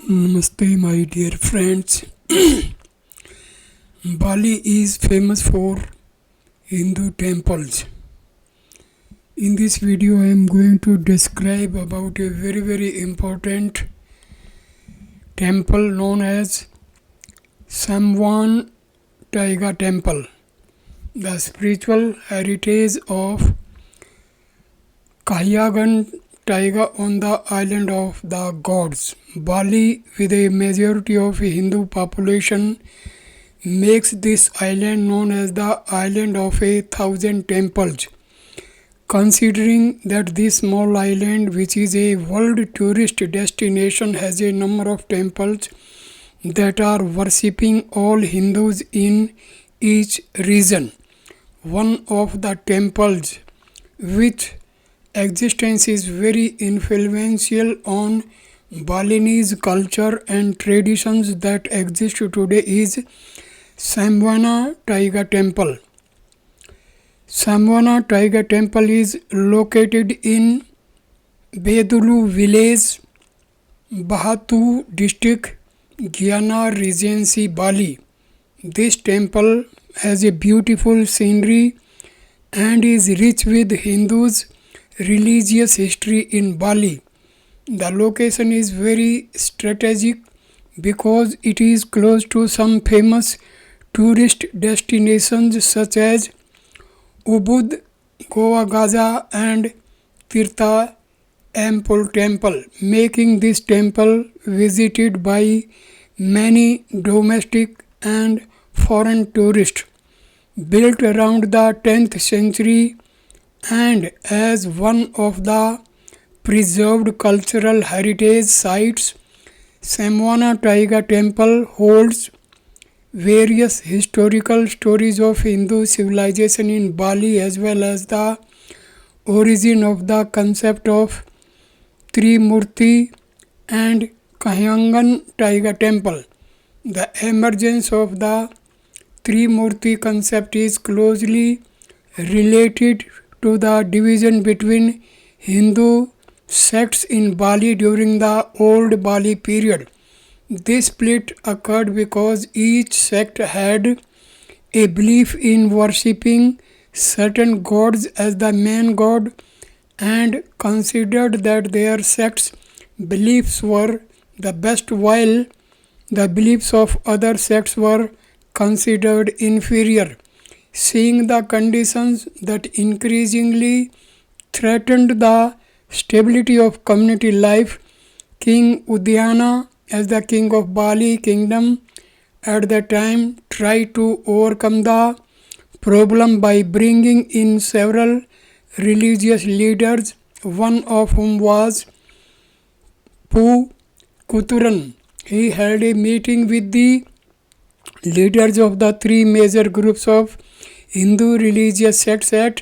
Namaste, my dear friends. Bali is famous for Hindu temples. In this video, I am going to describe about a very important temple known as Samuan Tiga Temple, the spiritual heritage of Kahyagan Taiga on the island of the gods. Bali, with a majority of Hindu population, makes this island known as the island of 1,000 temples. Considering that this small island, which is a world tourist destination, has a number of temples that are worshipping all Hindus in each region. One of the temples which existence is very influential on Balinese culture and traditions that exist today is Samuan Tiga Temple. Samuan Tiga Temple is located in Bedulu village, Bahatu district, Guyana Regency, Bali. This temple has a beautiful scenery and is rich with Hindus' religious history in Bali. The location is very strategic because it is close to some famous tourist destinations such as Ubud, Goa Gaza and Tirtha Ample Temple, making this temple visited by many domestic and foreign tourists. Built around the 10th century and as one of the preserved cultural heritage sites, Samuan Tiga Temple holds various historical stories of Hindu civilization in Bali as well as the origin of the concept of Trimurti and Kahyangan Tiga Temple. The emergence of the Trimurti concept is closely related to the division between Hindu sects in Bali during the Old Bali period. This split occurred because each sect had a belief in worshipping certain gods as the main god and considered that their sect's beliefs were the best while the beliefs of other sects were considered inferior. Seeing the conditions that increasingly threatened the stability of community life, King Udayana, as the king of Bali kingdom at the time, tried to overcome the problem by bringing in several religious leaders, one of whom was Pu Kuturan. He held a meeting with the leaders of the three major groups of Hindu religious sects at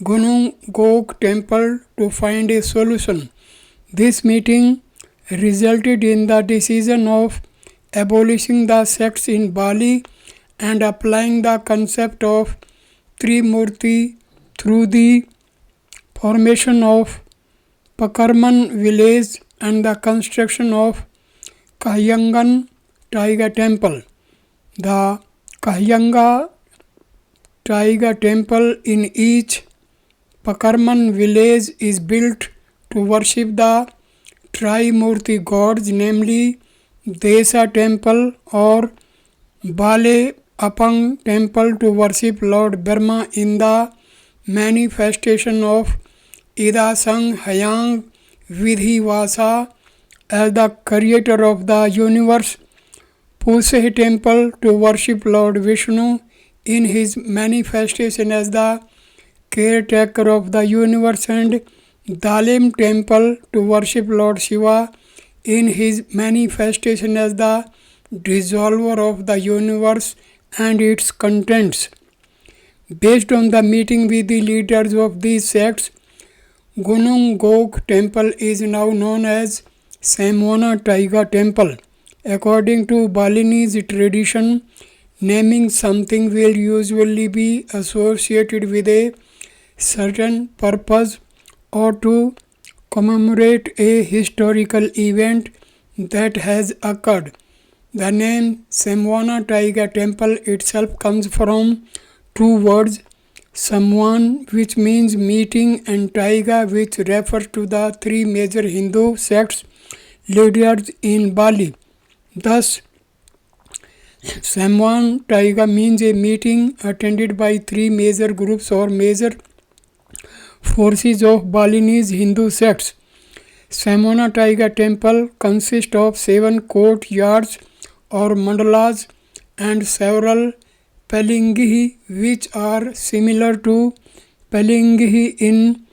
Gunung Gok Temple to find a solution. This meeting resulted in the decision of abolishing the sects in Bali and applying the concept of Trimurti through the formation of Pakarman village and the construction of Kahyangan Tiga Temple. The Kahyanga Tiga Temple in each Pakarman village is built to worship the Trimurti gods, namely Desa Temple or Bale Apang Temple to worship Lord Brahma in the manifestation of Ida Sang Hayang Vidhi Vasa as the creator of the universe, Puse Temple to worship Lord Vishnu in his manifestation as the caretaker of the universe, and Dalim Temple to worship Lord Shiva in his manifestation as the dissolver of the universe and its contents. Based on the meeting with the leaders of these sects, Gunung Gok Temple is now known as Samuan Tiga Temple. According to Balinese tradition, naming something will usually be associated with a certain purpose or to commemorate a historical event. that has occurred. The name Samuan Tiga Temple itself comes from two words, Samuan, which means meeting, and Tiga, which refers to the three major Hindu sects leaders in Bali. Thus, Samuan Tiga means a meeting attended by three major groups or major forces of Balinese Hindu sects. Samuan Tiga Temple consists of 7 courtyards or mandalas and several palingi which are similar to palingi in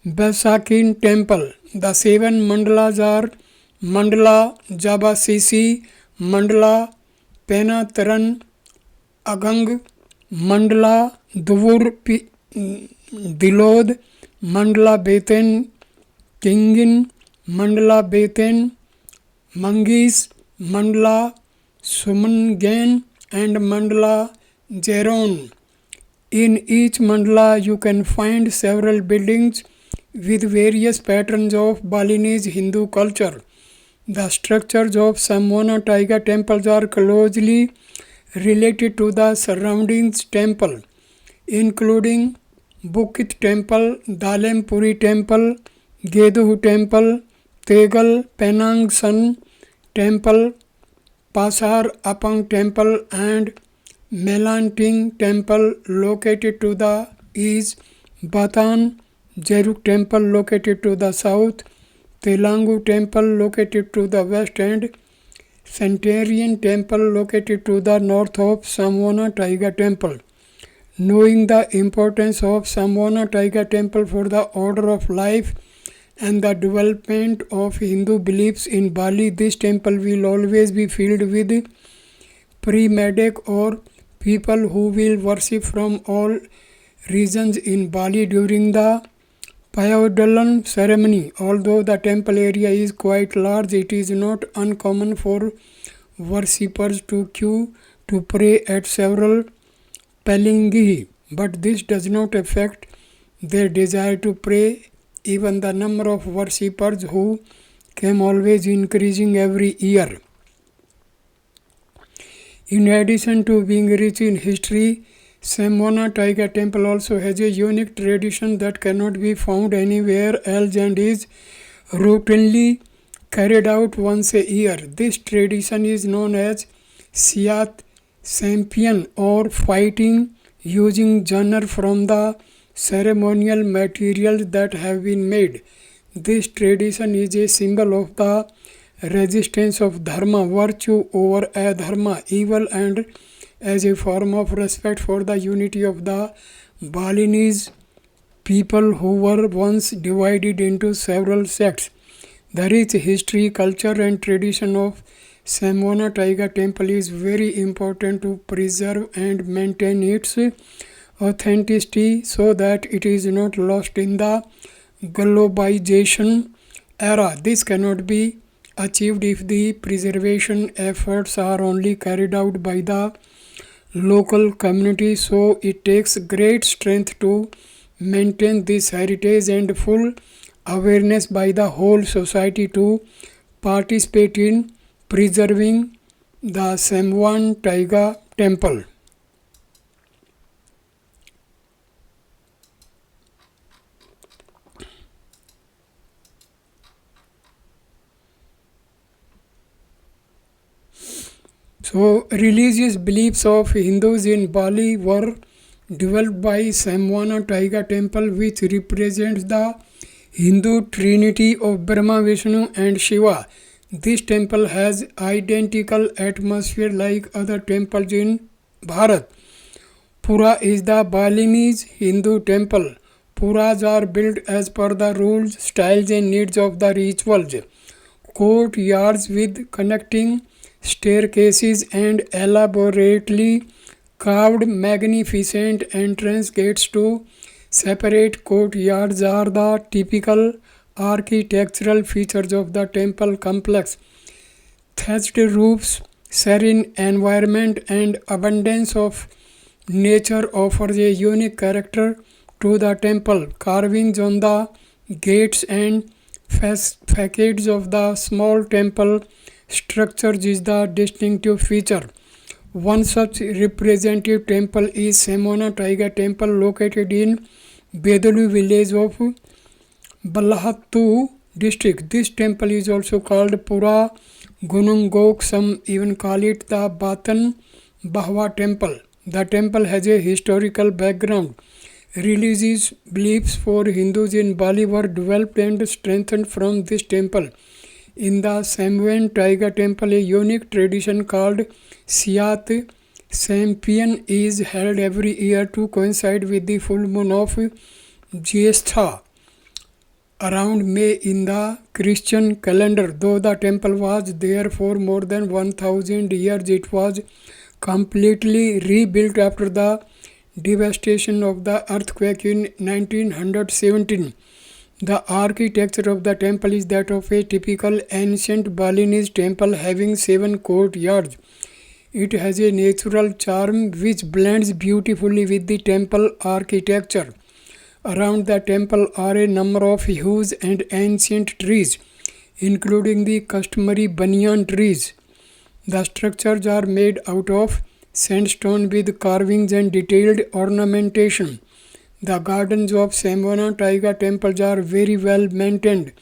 Basakin Temple. The 7 mandalas are Mandala Jabasisi, Mandala Penataran Agang, Mandala Duvur Dilod, Mandala Beten Kingin, Mandala Beten Mangis, Mandala Sumangan, and Mandala Jeron. In each mandala you can find several buildings with various patterns of Balinese Hindu culture. The structures of Samuan Tiga temples are closely related to the surrounding temple, including Bukit Temple, Dalempuri Temple, Geduhu Temple, Tegal Penang Sun Temple, Pasar Apang Temple, and Melanting Temple located to the east, Batan Jeruk Temple located to the south, Telangu Temple located to the west, and Centurion Temple located to the north of Samuan Tiga Temple. Knowing the importance of Samuan Tiga Temple for the order of life and the development of Hindu beliefs in Bali, this temple will always be filled with pre-medic or people who will worship from all regions in Bali during the Payadalan ceremony. Although the temple area is quite large, it is not uncommon for worshippers to queue to pray at several palingi, but this does not affect their desire to pray. Even the number of worshippers who came always increasing every year. In addition to being rich in history, Samuan Tiga Temple also has a unique tradition that cannot be found anywhere else and is routinely carried out once a year. This tradition is known as Siat Champion or fighting using genre from the ceremonial materials that have been made. This tradition is a symbol of the resistance of dharma, virtue over adharma, evil, and as a form of respect for the unity of the Balinese people who were once divided into several sects. The rich history, culture, and tradition of Samuan Tiga Temple is very important to preserve and maintain its authenticity so that it is not lost in the globalization era. This cannot be achieved if the preservation efforts are only carried out by the local community, so it takes great strength to maintain this heritage and full awareness by the whole society to participate in preserving the Samuan Tiga Temple. So, religious beliefs of Hindus in Bali were developed by Samuan Tiga Temple, which represents the Hindu Trinity of Brahma, Vishnu, and Shiva. This temple has identical atmosphere like other temples in Bharat. Pura is the Balinese Hindu temple. Puras are built as per the rules, styles, and needs of the rituals. Courtyards with connecting staircases and elaborately carved magnificent entrance gates to separate courtyards are the typical architectural features of the temple complex. Thatched roofs, serene environment, and abundance of nature offers a unique character to the temple. Carvings on the gates and facades of the small temple structures is the distinctive feature. One such representative temple is Samuan Tiga Temple located in Bedalu village of Balahatu district. This temple is also called Pura Gunungok. Some even call it the Batan Bahwa Temple. The temple has a historical background. Religious beliefs for Hindus in Bali were developed and strengthened from this temple. In the Samuan Tiga Temple, a unique tradition called Siat Sampian is held every year to coincide with the full moon of Jyestha around May in the Christian calendar. Though the temple was there for more than 1000 years, it was completely rebuilt after the devastation of the earthquake in 1917. The architecture of the temple is that of a typical ancient Balinese temple having 7 courtyards. It has a natural charm which blends beautifully with the temple architecture. Around the temple are a number of huge and ancient trees, including the customary banyan trees. The structures are made out of sandstone with carvings and detailed ornamentation. The gardens of Samuan Tiga temples are very well maintained.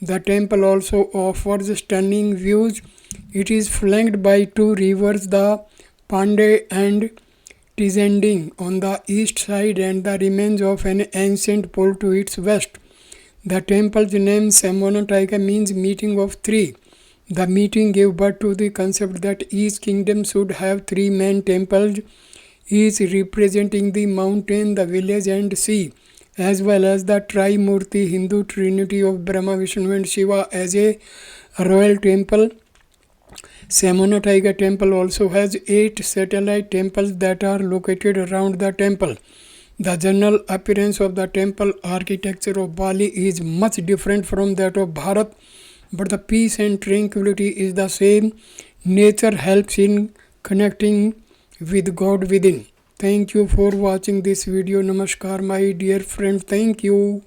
The temple also offers stunning views. It is flanked by 2 rivers, the Pandey and Tizending on the east side and the remains of an ancient pool to its west. The temple's name Samuan Tiga means meeting of 3. The meeting gave birth to the concept that each kingdom should have 3 main temples, each representing the mountain, the village and sea, as well as the Trimurti Hindu Trinity of Brahma, Vishnu and Shiva as a royal temple. Samuan Tiga Temple also has 8 satellite temples that are located around the temple. The general appearance of the temple architecture of Bali is much different from that of Bharat, but the peace and tranquility is the same. Nature helps in connecting with God within. Thank you for watching this video. Namaskar my dear friend. Thank you.